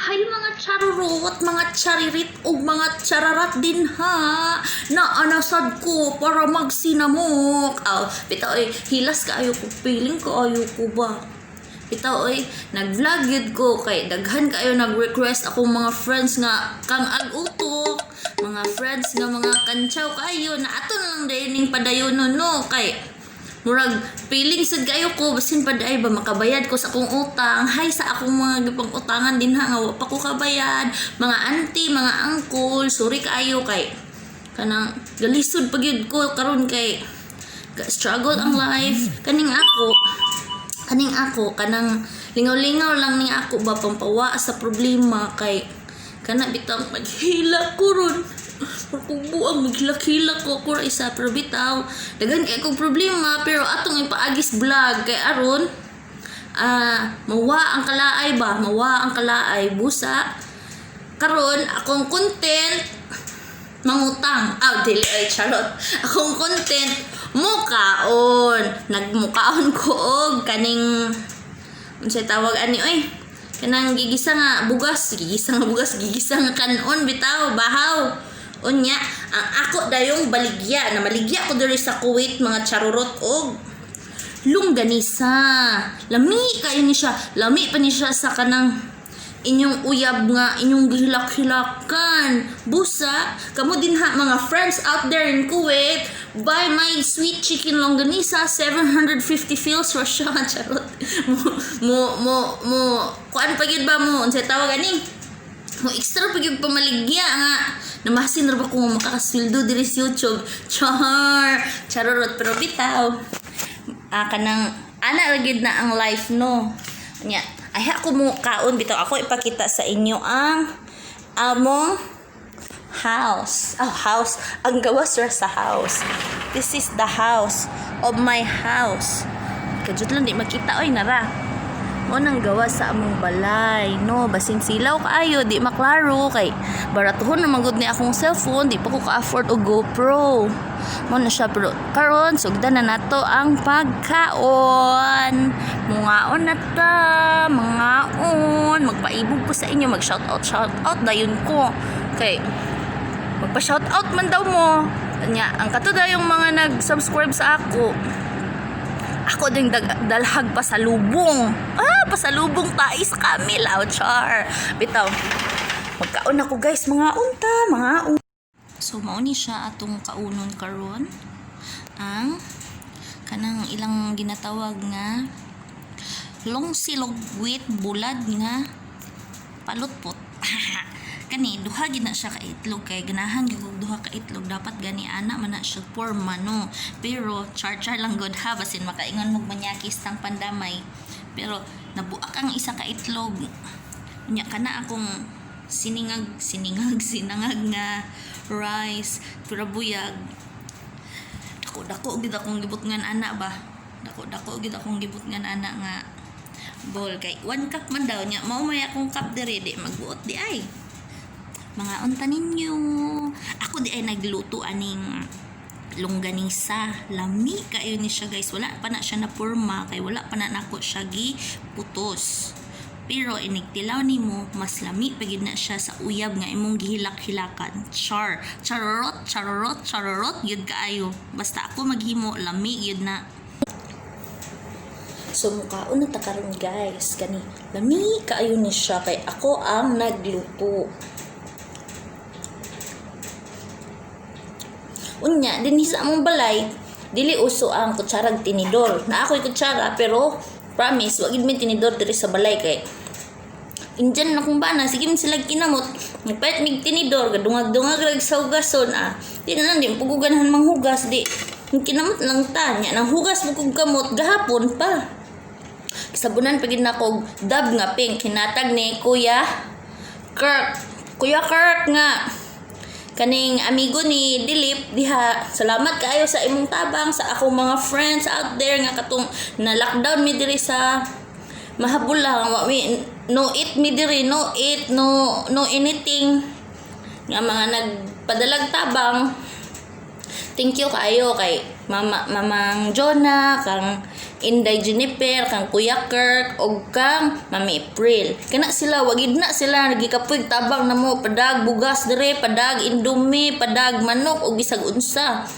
Hay mga charurot, mga charirit o mga chararat din ha na anasad ko para magsinamok. Bitaw hilas ka ayo ko, feeling ko ayo ko ba. Bitaw nag-vlog yun ko kay daghan kayo nag-request akong mga friends nga kang ag-utok, mga friends nga mga kantsaw kayo na ato lang dining padayon no kay murag feeling sad kayo ko basin pa day ba makabayad ko sa akong utang. Hay sa akong mga gipang utangan din ha nga wa pa ko kabayad, mga auntie, mga uncle, sorry kayo kay kanang galisod pagyud ko karon kay struggle ang life. Kaning ako kanang lingaw-lingaw lang ni ako ba pampawa sa problema kay kana bitang maghila ko ron. Pagkubuang maghilak-hilak ko isa pero bitaw daghan kay kong problema pero atong ipaagis vlog kay aron mawa ang kalaay busa karon akong content mangutang dili charot akong content nagmukaon ko og kaning unsay tawag ani kanang gigisa nga bugas gigisa nga kanon bitaw bahaw unya ang ako dayong baligya na maligya ko diri sa Kuwait mga charurot og longganisa. Lami kayo ni siya, lami pa ni siya sa kanang inyong uyab nga inyong gihilak-hilakan. Busa kamo din ha mga friends out there in Kuwait, buy my sweet chicken longganisa 750 fils for siya charot. mo kuan pa gyud ba mo unsay tawag ani? Mo extra pa gyud pamaligya nga namasin ra ba ko makakasweldo diri sa YouTube. Charot pero bitaw kanang ana ra gyud na ang life no nya ay ako mo kaon bitaw ako ipakita sa inyo ang among house ang gawas ra sa house. This is the house of my house. Kajud lang di makita nara mo nang gawa sa among balay no basin silaw kaayo di maklaro kay baratuhon na magud ni akong cellphone di pa ko ka-afford og GoPro mo na siya pero karon sugdan na nato ang pagkaon mungaon na ta magpaibog ko sa inyo mag shout out dayon ko kay magpa shout out man daw mo nya ang kato dayong mga nag-subscribe sa ako ding dalhag pasalubong tais kami char bitaw magkaon ako guys mga unta so mao ni siya atong kaunon karon ang kanang ilang ginatawag nga long silog with bulad nga palutpot kani duha gid na siya ka itlog kay ganahan gyud duha ka itlog dapat gani ana man na siya forma no pero char lang god ha basin makaingon mo manyakis tang pandamay pero nabuak ang isa ka itlog nya kana akong sinangag nga rice pero buyag dako gid akong gibutngan ana ba dako gid akong gibutngan ana nga bowl kay 1 cup man daw nya mao may akong cup diri di magbuot di ay mga unta ninyo ako di ay nagluto aning longganisa lami kayo ni siya guys wala pa na siya na porma kay wala pa na nako siya giputos pero inigtilaw nimo mas lami pagid na siya sa uyab nga imong gihilak-hilakan charorot yun kaayo basta ako maghimo lami yun na. So mukaon na ta karon guys kani lami kaayo ni siya kay ako ang nagluto. Unya dinhi sa among balay dili uso ang kutsarag tinidor na ako'y kutsara pero promise wag gid mi tinidor diri sa balay kay indyan na kung bana sige man sila kinamot nagpait mig tinidor gadungag-dungag rag sa hugason di na lang di puguganhan manghugas di kinamot lang ta nya nang hugas mo kog kamot gahapon pa sabunan pagid na kog dab nga pink hinatag ni Kuya Kirk nga kaning amigo ni Dilip diha salamat kaayo sa imong tabang sa akong mga friends out there nga katong na lockdown mi diri sa mahabulang no eat mi diri no anything nga mga nagpadalag tabang Thank you kayo kay Mamang Jonah, kang Inday Juniper, kang Kuya Kirk, o kang Mami April. Kana sila, wagid na sila nagikapoy tabang na mo, padag bugas dire, padag indomie, padag manok, o bisag unsa.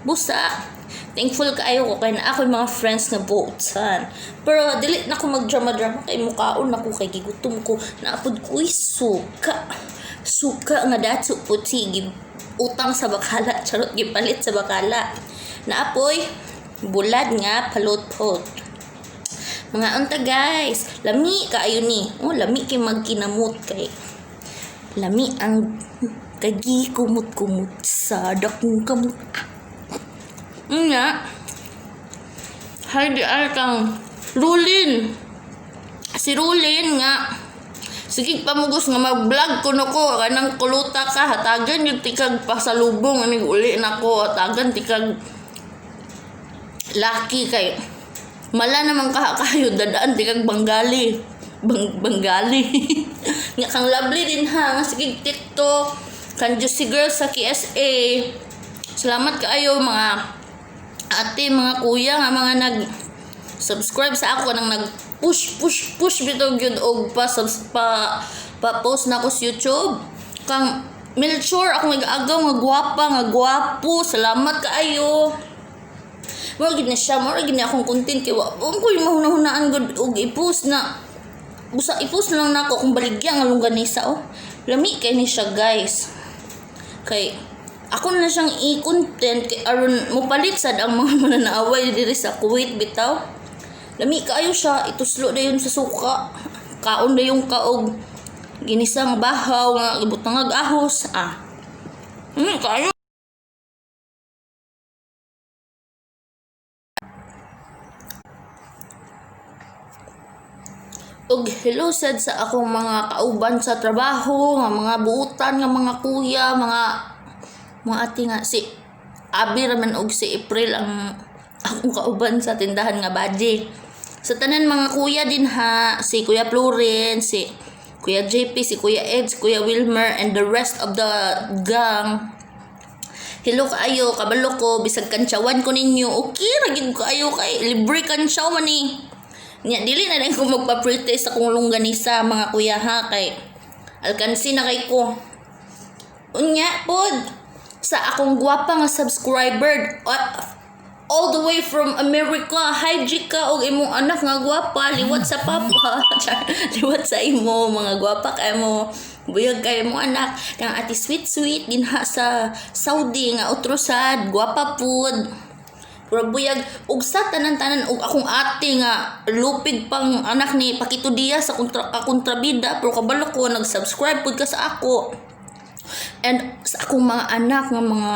Busa. Thankful kaayo ko kay na ako yung mga friends na buotan. Pero dili na ko magdrama-drama kay mukaon na ko kay gigutom ko. Naapod ko suka. Suka nga datso puti utang sa bakala, charot gipalit sa bakala. Naapoy bulad nga palot-pot. Mga unta guys, lami kaayo ni. Lami kay magkinamot kay. Lami ang kagi kumot-kumot sa dakong kamot. Nga. Hay di ay kang Rulin. Si Rulin nga. Sige pamugos nga mag-vlog ko nako kanang kuluta ka hatagan yung tikag pasalubong ani uli nako hatagan tikag laki kay mala naman kayo dadaan tikag Bengali Bengali nga kang lovely din ha nga sige TikTok kan Juicy Girl sa KSA. Salamat kaayo mga ate mga kuya nga mga nag subscribe sa ako kanang nag push bitaw gyud og pa post na ko sa YouTube. Kang Melchor ako nag-agaw nga gwapa nga gwapo. Salamat kaayo. Mo gid na siya, mo gid na akong content kay wa ko yung mahuna-hunaan gud og i-post na. Busa i-post lang nako kung baligya nga longganisa Lami kay ni siya guys. Kay ako na siyang i-content kay aron mo palit sad ang mga mananaaway diri sa Kuwait bitaw. Lami kaayo siya, ituslo dayon sa suka. Kaon dayon kaog ginisang bahaw nga ibutang ahos. Kaayo. Og hello sad sa akong mga kauban sa trabaho, nga mga buutan, nga mga kuya, mga ate nga si Abi raman og si April ang akong kauban sa tindahan nga baji. Sa tanan mga kuya din ha, si Kuya Florence, si Kuya JP, si Kuya Ed, si Kuya Wilmer, and the rest of the gang. Hello kaayo, kabalo ko, bisag kantsawan ko ninyo. Okay, ragid ko kaayo kay libre kantsaw man ni. Nya dili na lang ko magpa-pretest sa kong longganisa mga kuya ha kay alkansi na kay ko. Unya pod sa akong gwapa nga subscriber all the way from America. Hi Jika og imong anak nga gwapa, liwat sa papa. Liwat sa imo mga gwapa kay mo. Buyag kay mo anak kang ati sweet dinha sa Saudi nga utrosad, gwapa pud. Pero buyag og sa tanan-tanan og akong ate nga lupig pang anak ni Pakito Diaz sa kontrabida pero kabalo ko nag-subscribe pud ka sa ako. And sa akong mga anak nga mga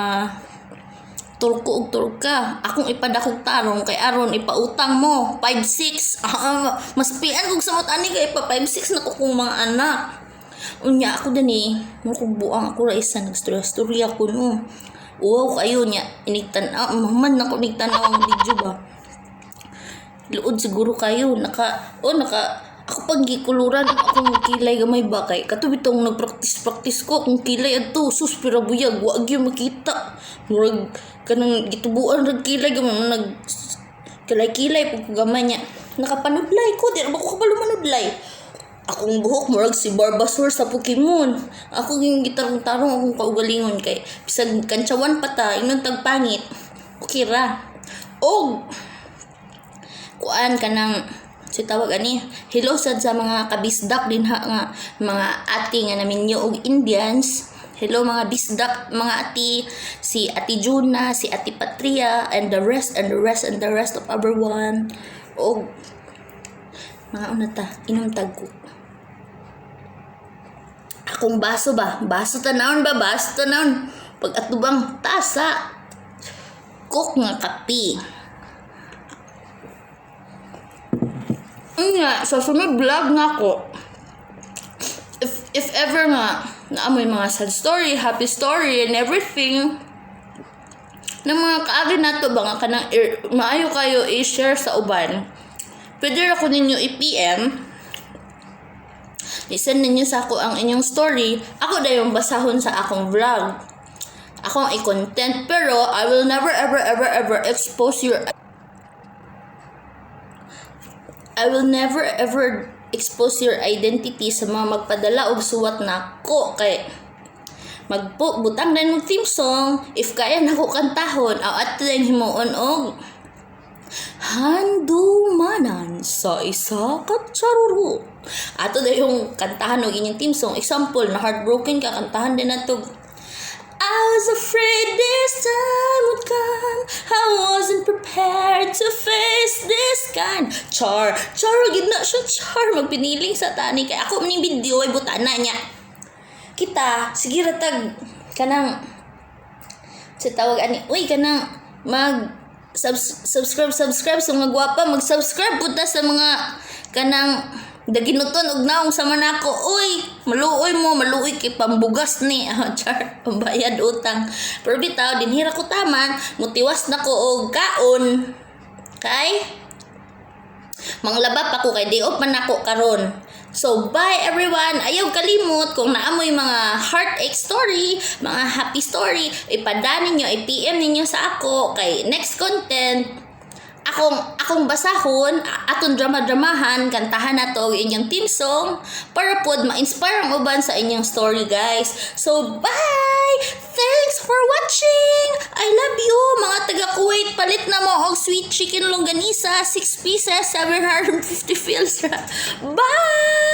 turko og turka, akong ipadakog tarong kay aron ipautang mo 5-6. Mas pian kog samot ani kay pa 5-6 na ko kong mga anak. Unya ako dani, mo kog buang ako ra isa nagstorya ko no. Wow kayo nya inigtan man nako nigtanaw ang video ba. Luod siguro kayo naka ako pag gikuluran akong kilay gamay ba kay katubit tong nagpractice ko kung kilay adto sus pero buyag wa gyud makita murag kanang gitubuan rag kilay gamay nag kilay pag gamay nya nakapanudlay ko di ba ko kabalo manudlay akong buhok murag si Bulbasaur sa Pokemon. Ako yung gitarong-tarong akong kaugalingon kay bisag kantsawan pa ta ingon tagpangit okay ra og kuan kanang si tawag ani hello sad sa mga kabisdak din ha nga mga ati nga naminyo og Indians. Hello mga bisdak mga ati, si Ati Juna, si Ati Patria, and the rest of everyone. Og mga unata inom tagko akong baso tanawon pag atubang tasa kok nga kapi. Sa sunod vlog nga ko if ever nga naamoy mga sad story, happy story and everything na mga kaagi nato ba nga kanang maayo kayo i-share sa uban, pwede ako ninyo i-PM, listen ninyo sa ako ang inyong story, ako dayong basahon sa akong vlog. akong i-content, pero I will never ever expose your identity sa mga magpadala og suwat nako kay magbutang na ng theme song if kaya nako kantahon at lang himuon og handumanan sa isa ka charuru. Ato na yung kantahan og inyong theme song. Example, na heartbroken ka, kantahan din nato. I was afraid this time would come. I wasn't prepared to face this kind. Char, gid na siya, char. Magpiniling sa tani. Kaya ako maning video ay butana niya. Kita, sige ratag, kanang, sa tawag ani, uy, kanang, subscribe sa mga gwapa, mag-subscribe puta sa mga, kanang, daginuton og naong sa manako. Uy, maluoy kay pambugas ni char pambayad utang. Pero bitaw dinhira ko taman, mutiwas na ko og kaon. Kay manglaba pa ko kay di-off man ako karon. So bye everyone. Ayaw kalimot kung naamoy mga heartache story, mga happy story, ipadaan ninyo, i-PM ninyo sa ako kay next content. Akong basahon, atong drama-dramahan, kantahan na to inyong team song para pod ma-inspire ang uban sa inyong story, guys. So, bye! Thanks for watching! I love you! Mga taga-Kuwait, palit na mo og sweet chicken longganisa, 6 pieces, 750 fils. Bye!